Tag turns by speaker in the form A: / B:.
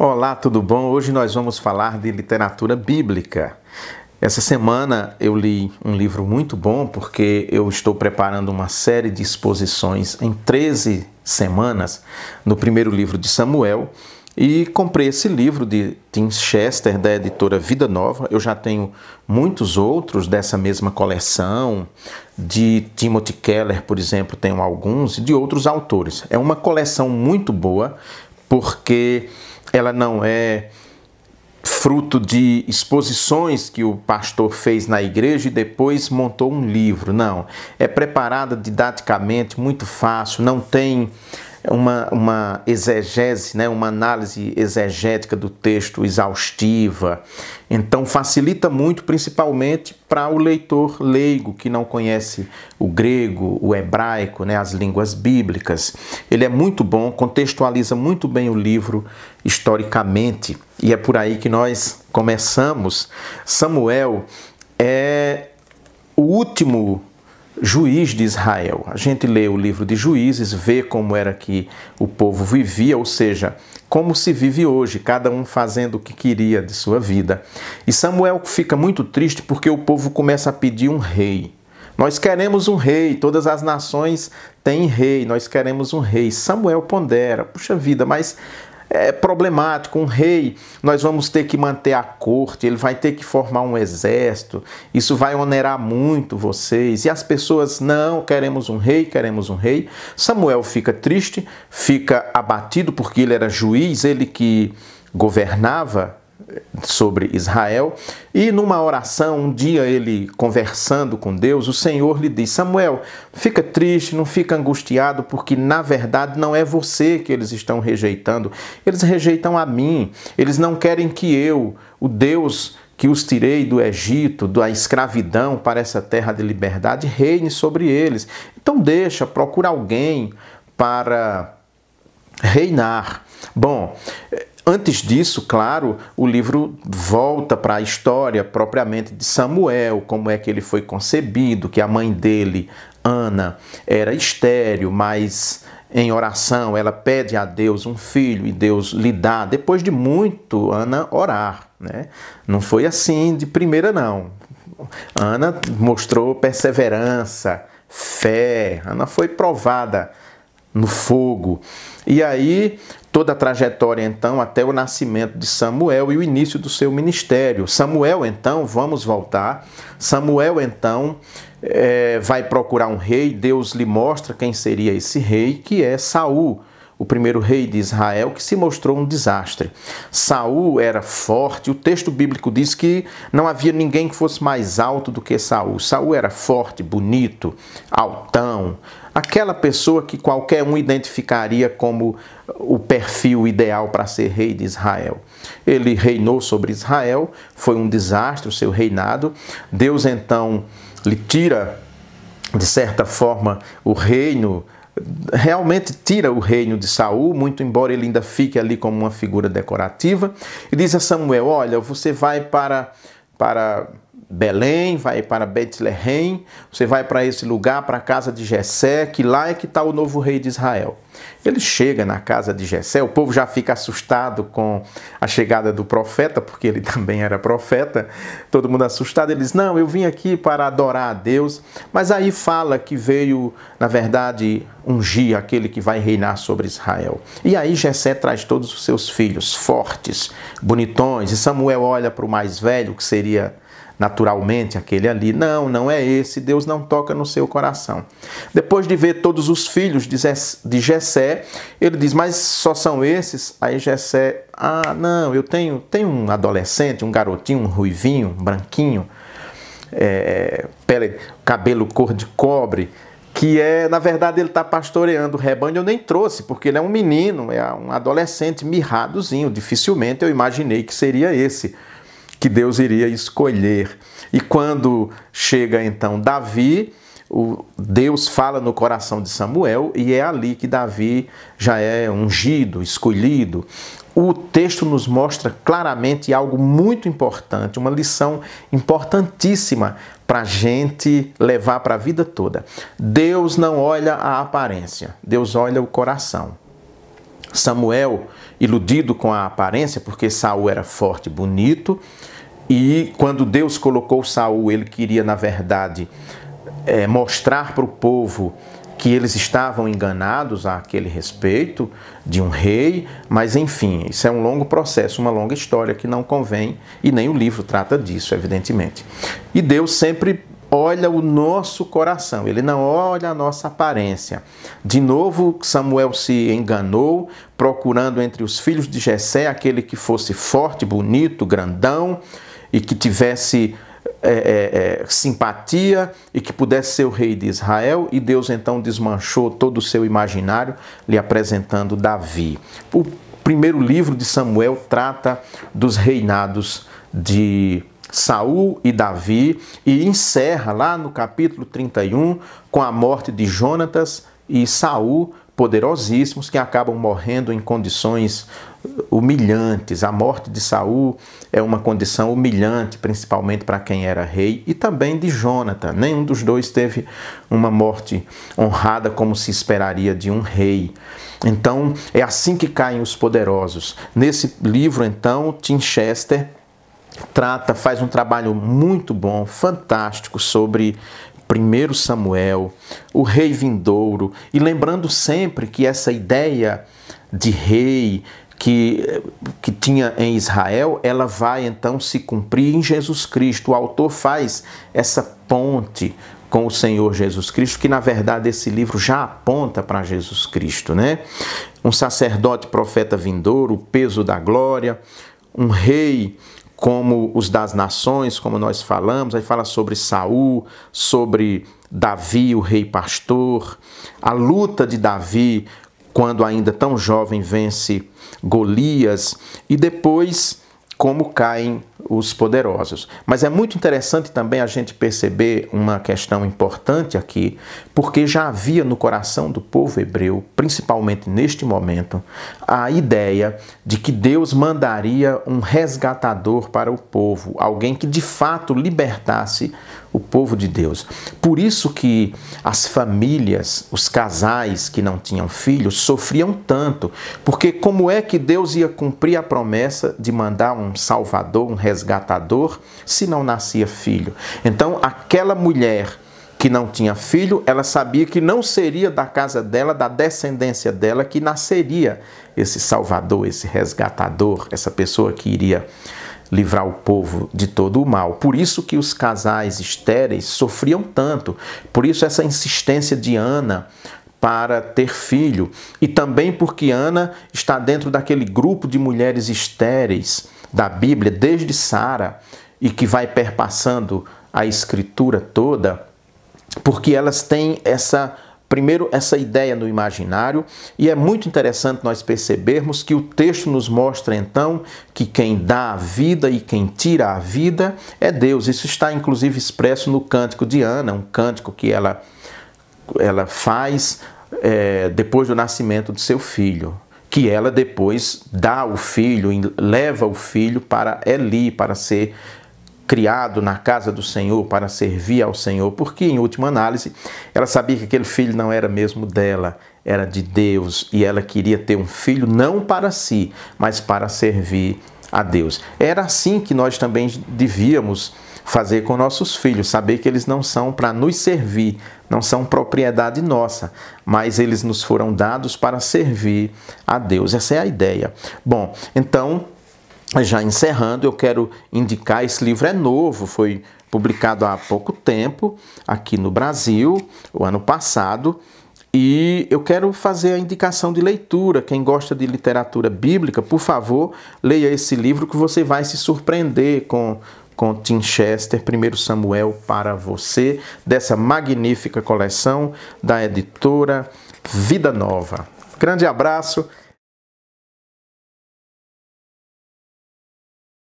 A: Olá, tudo bom? Hoje nós vamos falar de literatura bíblica. Essa semana eu li um livro muito bom porque eu estou preparando uma série de exposições em 13 semanas no primeiro livro de Samuel e comprei esse livro de Tim Chester, da editora Vida Nova. Eu já tenho muitos outros dessa mesma coleção, de Timothy Keller, por exemplo, tenho alguns, e de outros autores. É uma coleção muito boa porque ela não é fruto de exposições que o pastor fez na igreja e depois montou um livro. Não, é preparada didaticamente, muito fácil, não tem uma exegese, uma análise exegética do texto exaustiva. Então facilita muito, principalmente para o leitor leigo que não conhece o grego, o hebraico, as línguas bíblicas. Ele é muito bom, contextualiza muito bem o livro historicamente e é por aí que nós começamos. Samuel é o último juiz de Israel. A gente lê o livro de Juízes, vê como era que o povo vivia, ou seja, como se vive hoje, cada um fazendo o que queria de sua vida. E Samuel fica muito triste porque o povo começa a pedir um rei. Nós queremos um rei, todas as nações têm rei, nós queremos um rei. Samuel pondera, puxa vida, mas é problemático, um rei, nós vamos ter que manter a corte, ele vai ter que formar um exército, isso vai onerar muito vocês. E as pessoas, não, queremos um rei, queremos um rei. Samuel fica triste, fica abatido porque ele era juiz, ele que governava sobre Israel, e numa oração, um dia ele conversando com Deus, o Senhor lhe diz: Samuel, fica triste, não fica angustiado, porque na verdade não é você que eles estão rejeitando, eles rejeitam a mim, eles não querem que eu, o Deus que os tirei do Egito, da escravidão para essa terra de liberdade, reine sobre eles. Então procura alguém para reinar. Bom, antes disso, claro, o livro volta para a história propriamente de Samuel, como é que ele foi concebido, que a mãe dele, Ana, era estéril, mas em oração ela pede a Deus um filho e Deus lhe dá, depois de muito Ana orar, Não foi assim de primeira, não. Ana mostrou perseverança, fé, Ana foi provada no fogo. E aí, toda a trajetória, então, até o nascimento de Samuel e o início do seu ministério. Samuel, então, vamos voltar. Samuel, então, vai procurar um rei. Deus lhe mostra quem seria esse rei, que é Saul, o primeiro rei de Israel, que se mostrou um desastre. Saul era forte, o texto bíblico diz que não havia ninguém que fosse mais alto do que Saul. Saul era forte, bonito, altão, aquela pessoa que qualquer um identificaria como o perfil ideal para ser rei de Israel. Ele reinou sobre Israel, foi um desastre o seu reinado. Deus então lhe tira, de certa forma, o reino, realmente tira o reino de Saul, muito embora ele ainda fique ali como uma figura decorativa, e diz a Samuel: olha, você vai para Belém, vai para Betlehem, você vai para esse lugar, para a casa de Jessé, que lá é que está o novo rei de Israel. Ele chega na casa de Jessé, o povo já fica assustado com a chegada do profeta, porque ele também era profeta, todo mundo assustado. Ele diz: não, eu vim aqui para adorar a Deus, mas aí fala que veio, na verdade, ungir aquele que vai reinar sobre Israel. E aí Jessé traz todos os seus filhos, fortes, bonitões, e Samuel olha para o mais velho, que seria naturalmente aquele ali. Não, não é esse, Deus não toca no seu coração. Depois de ver todos os filhos de Jessé, ele diz: mas só são esses? Aí Jessé: não, eu tenho um adolescente, um garotinho, um ruivinho, um branquinho, cabelo cor de cobre, que na verdade ele está pastoreando o rebanho. Eu nem trouxe, porque ele é um menino, é um adolescente mirradozinho, dificilmente eu imaginei que seria esse que Deus iria escolher. E quando chega então Davi, Deus fala no coração de Samuel e é ali que Davi já é ungido, escolhido. O texto nos mostra claramente algo muito importante, uma lição importantíssima para a gente levar para a vida toda. Deus não olha a aparência, Deus olha o coração. Samuel iludido com a aparência, porque Saul era forte e bonito, e quando Deus colocou Saul, ele queria, na verdade, mostrar para o povo que eles estavam enganados a aquele respeito de um rei, mas enfim, isso é um longo processo, uma longa história que não convém, e nem o livro trata disso, evidentemente. E Deus sempre olha o nosso coração, ele não olha a nossa aparência. De novo, Samuel se enganou, procurando entre os filhos de Jessé aquele que fosse forte, bonito, grandão, e que tivesse simpatia e que pudesse ser o rei de Israel, e Deus então desmanchou todo o seu imaginário, lhe apresentando Davi. O primeiro livro de Samuel trata dos reinados de Saul e Davi e encerra lá no capítulo 31 com a morte de Jonatas e Saul, poderosíssimos, que acabam morrendo em condições humilhantes. A morte de Saul é uma condição humilhante, principalmente para quem era rei, e também de Jonatas. Nenhum dos dois teve uma morte honrada como se esperaria de um rei. Então, é assim que caem os poderosos. Nesse livro, então, Tim Chester faz um trabalho muito bom, fantástico, sobre 1 Samuel, o rei vindouro, e lembrando sempre que essa ideia de rei que tinha em Israel, ela vai então se cumprir em Jesus Cristo. O autor faz essa ponte com o Senhor Jesus Cristo, que na verdade esse livro já aponta para Jesus Cristo, né? Um sacerdote profeta vindouro, o peso da glória, um rei como os das nações, como nós falamos, aí fala sobre Saul, sobre Davi, o rei pastor, a luta de Davi, quando ainda tão jovem vence Golias, e depois como caem os poderosos. Mas é muito interessante também a gente perceber uma questão importante aqui, porque já havia no coração do povo hebreu, principalmente neste momento, a ideia de que Deus mandaria um resgatador para o povo, alguém que de fato libertasse o povo de Deus. Por isso que as famílias, os casais que não tinham filhos, sofriam tanto, porque como é que Deus ia cumprir a promessa de mandar um salvador, um resgatador, se não nascia filho? Então, aquela mulher que não tinha filho, ela sabia que não seria da casa dela, da descendência dela, que nasceria esse salvador, esse resgatador, essa pessoa que iria livrar o povo de todo o mal. Por isso que os casais estéreis sofriam tanto, por isso essa insistência de Ana para ter filho, e também porque Ana está dentro daquele grupo de mulheres estéreis da Bíblia, desde Sara, e que vai perpassando a escritura toda, porque elas têm primeiro essa ideia no imaginário, e é muito interessante nós percebermos que o texto nos mostra então que quem dá a vida e quem tira a vida é Deus. Isso está inclusive expresso no Cântico de Ana, um cântico que ela faz depois do nascimento de seu filho, que ela depois dá o filho, leva o filho para Eli, para ser criado na casa do Senhor, para servir ao Senhor, porque em última análise ela sabia que aquele filho não era mesmo dela, era de Deus, e ela queria ter um filho não para si, mas para servir a Deus. Era assim que nós também devíamos fazer com nossos filhos, saber que eles não são para nos servir, não são propriedade nossa, mas eles nos foram dados para servir a Deus. Essa é a ideia. Bom, então, já encerrando, eu quero indicar, esse livro é novo, foi publicado há pouco tempo aqui no Brasil, o ano passado, e eu quero fazer a indicação de leitura. Quem gosta de literatura bíblica, por favor, leia esse livro que você vai se surpreender com Tim Chester, 1 Samuel para você, dessa magnífica coleção da editora Vida Nova. Grande abraço